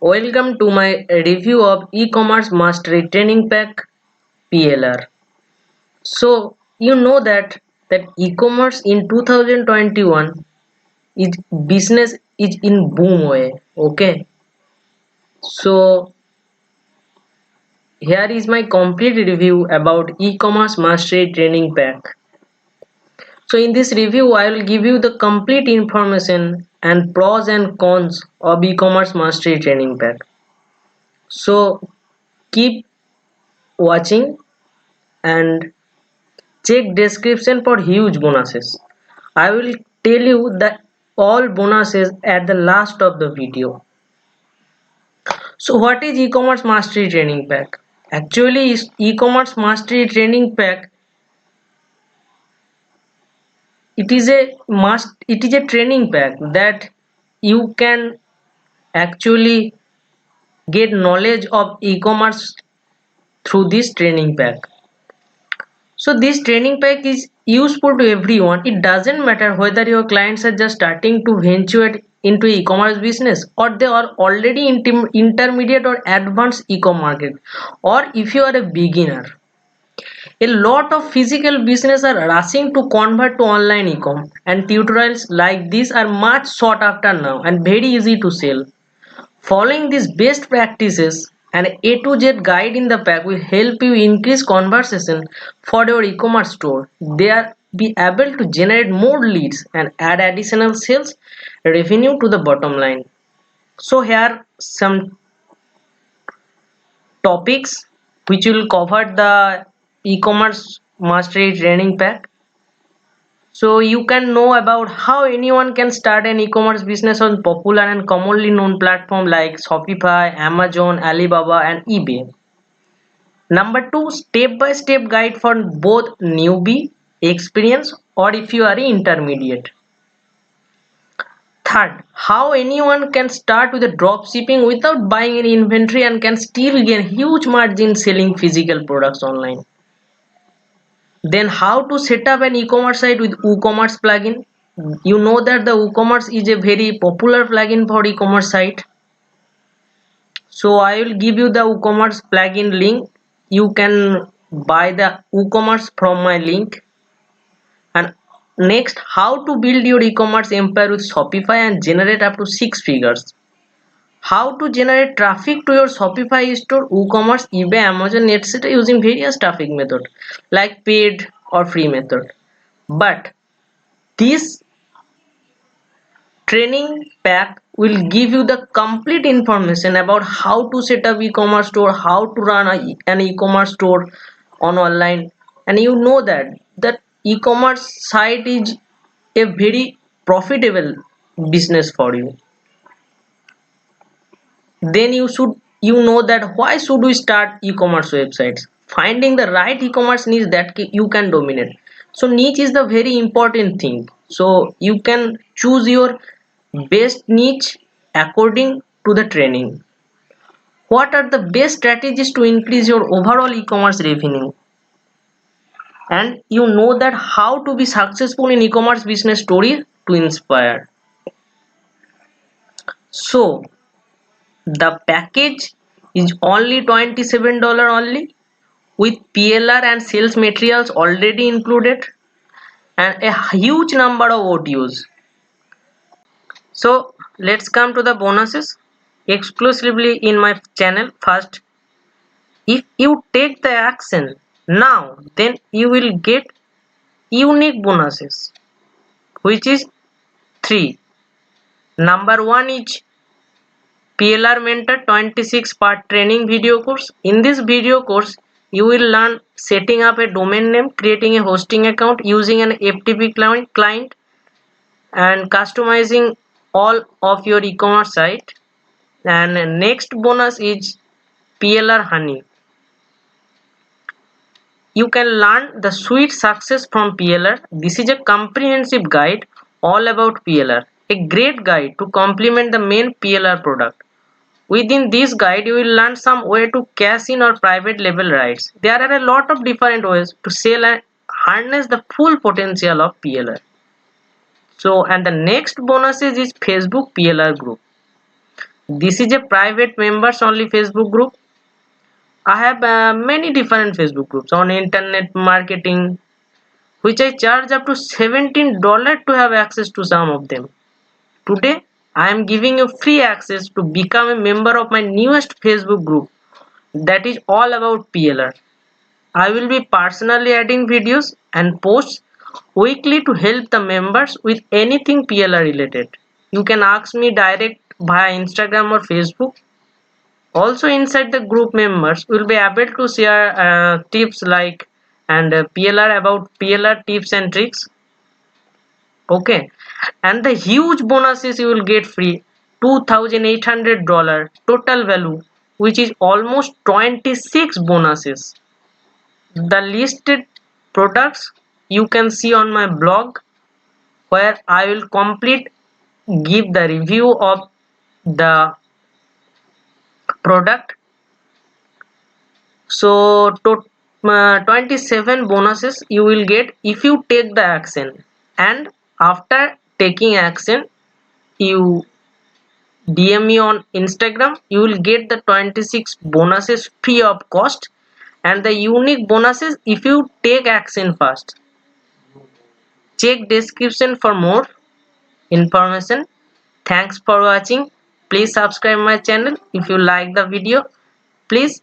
Welcome to my review of e-commerce mastery training pack PLR. So you know that e-commerce in 2021 is business is in boom way. Okay, so here is my complete review about e-commerce mastery training pack. So in this review I will give you the complete information and pros and cons of e-commerce mastery training pack. So keep watching and check description for huge bonuses. I will tell you the all bonuses at the last of the video. So what is e-commerce mastery training pack? Actually e-commerce mastery training pack it is a training pack that you can actually get knowledge of e-commerce through this training pack. So this training pack is useful to everyone. It doesn't matter whether your clients are just starting to venture into e-commerce business or they are already intermediate or advanced e-commerce market, or if you are a beginner. A lot of physical business are rushing to convert to online e-com, and tutorials like this are much sought after now and very easy to sell. Following these best practices, an A to Z guide in the pack will help you increase conversation for your e-commerce store. They are be able to generate more leads and add additional sales revenue to the bottom line. So here some topics which will cover the e-commerce mastery training pack. So you can know about how anyone can start an e-commerce business on popular and commonly known platforms like Shopify, Amazon, Alibaba and eBay. Number two, step-by-step guide for both newbie experience or if you are an intermediate. Third, how anyone can start with a drop shipping without buying any inventory and can still gain huge margin selling physical products online. Then how to set up an e-commerce site with WooCommerce plugin. You know that the WooCommerce is a very popular plugin for e-commerce site. So I will give you the WooCommerce plugin link. You can buy the WooCommerce from my link. And next, how to build your e-commerce empire with Shopify and generate up to 6 figures. How to generate traffic to your Shopify store, WooCommerce, eBay, Amazon, etc. using various traffic methods like paid or free method. But this training pack will give you the complete information about how to set up e-commerce store, how to run an e-commerce store on online, and you know that e-commerce site is a very profitable business for you. Then you know that why should we start e-commerce websites? Finding the right e-commerce niche that you can dominate. So niche is the very important thing. So you can choose your best niche according to the training. What are the best strategies to increase your overall e-commerce revenue? And you know that how to be successful in e-commerce business story to inspire. So the package is only $27 only with PLR and sales materials already included and a huge number of OTOs. So let's come to the bonuses exclusively in my channel. First, if you take the action now, then you will get unique bonuses, which is 3. Number 1 is PLR Mentor 26 part training video course. In this video course, you will learn setting up a domain name, creating a hosting account using an FTP client, and customizing all of your e-commerce site. And next bonus is PLR Honey. You can learn the sweet success from PLR. This is a comprehensive guide all about PLR, a great guide to complement the main PLR product. Within this guide, you will learn some way to cash in or private label rights. There are a lot of different ways to sell and harness the full potential of PLR. So, and the next bonus is Facebook PLR group. This is a private members only Facebook group. I have many different Facebook groups on internet marketing, which I charge up to $17 to have access to some of them. Today, I am giving you free access to become a member of my newest Facebook group that is all about PLR. I will be personally adding videos and posts weekly to help the members with anything PLR related. You can ask me direct via Instagram or Facebook. Also inside the group, members will be able to share tips like and PLR about PLR tips and tricks. Okay, and the huge bonuses you will get free $2,800 total value, which is almost 26 bonuses. The listed products you can see on my blog, where I will complete give the review of the product. So 27 bonuses you will get if you take the action, and after taking action you DM me on Instagram, you will get the 26 bonuses free of cost and the unique bonuses if you take action first. Check description for more information. Thanks for watching. Please subscribe my channel. If you like the video, please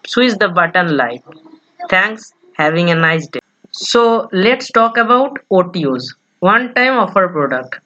switch the button like. Thanks. Having a nice day. So let's talk about OTOs, one time offer product.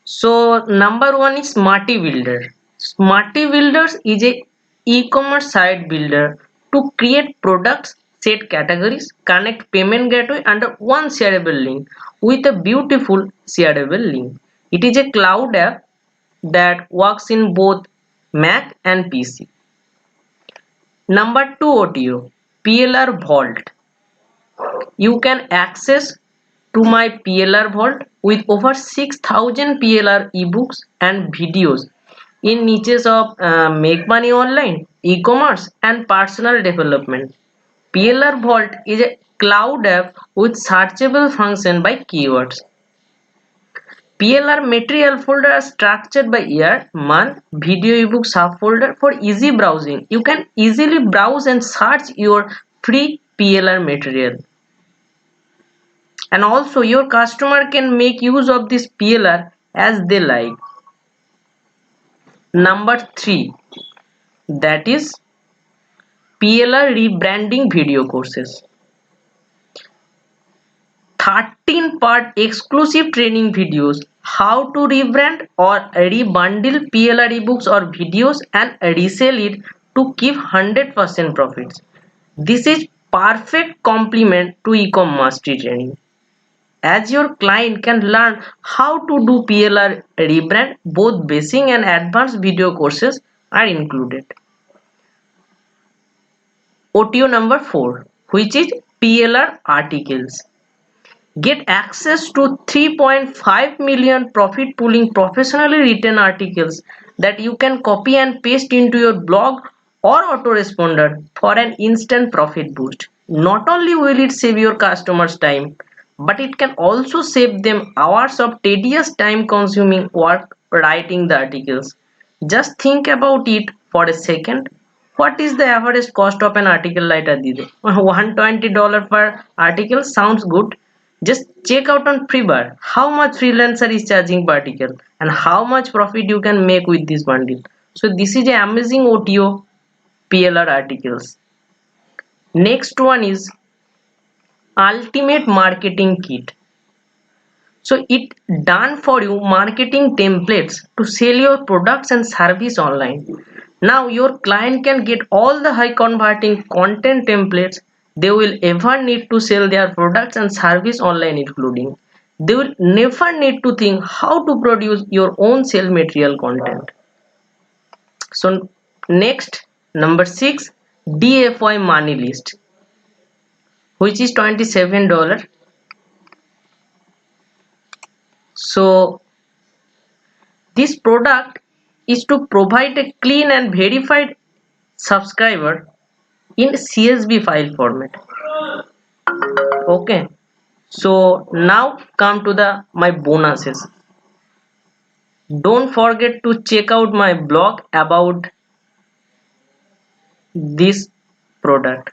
So number one is Smarty Builder. Smarty Builders is a e-commerce site builder to create products, set categories, connect payment gateway under one shareable link with a beautiful shareable link. It is a cloud app that works in both Mac and PC. Number two OTO, PLR Vault. You can access to my PLR vault with over 6,000 PLR ebooks and videos in niches of make money online, e-commerce and personal development. PLR Vault is a cloud app with searchable function by keywords. PLR material folder are structured by year, month, video ebook subfolder for easy browsing. You can easily browse and search your free PLR material. And also your customer can make use of this PLR as they like. Number 3, that is PLR rebranding video courses. 13-part exclusive training videos how to rebrand or rebundle PLR ebooks or videos and resell it to keep 100% profits. This is perfect complement to e-commerce training, as your client can learn how to do PLR rebrand. Both basic and advanced video courses are included. OTO number 4, which is PLR articles. Get access to 3.5 million profit pooling professionally written articles that you can copy and paste into your blog or autoresponder for an instant profit boost. Not only will it save your customers time, but it can also save them hours of tedious time consuming work writing the articles. Just think about it for a second. What is the average cost of an article writer? $120 per article sounds good. Just check out on Freebar how much freelancer is charging per article and how much profit you can make with this bundle. So this is an amazing OTO PLR articles. Next one is Ultimate Marketing Kit. So it done for you marketing templates to sell your products and service online. Now your client can get all the high converting content templates they will ever need to sell their products and service online, including they will never need to think how to produce your own sale material content. So next, number 6, DFY money list, which is $27. So this product is to provide a clean and verified subscriber in CSV file format. Okay, so now come to the my bonuses. Don't forget to check out my blog about this product.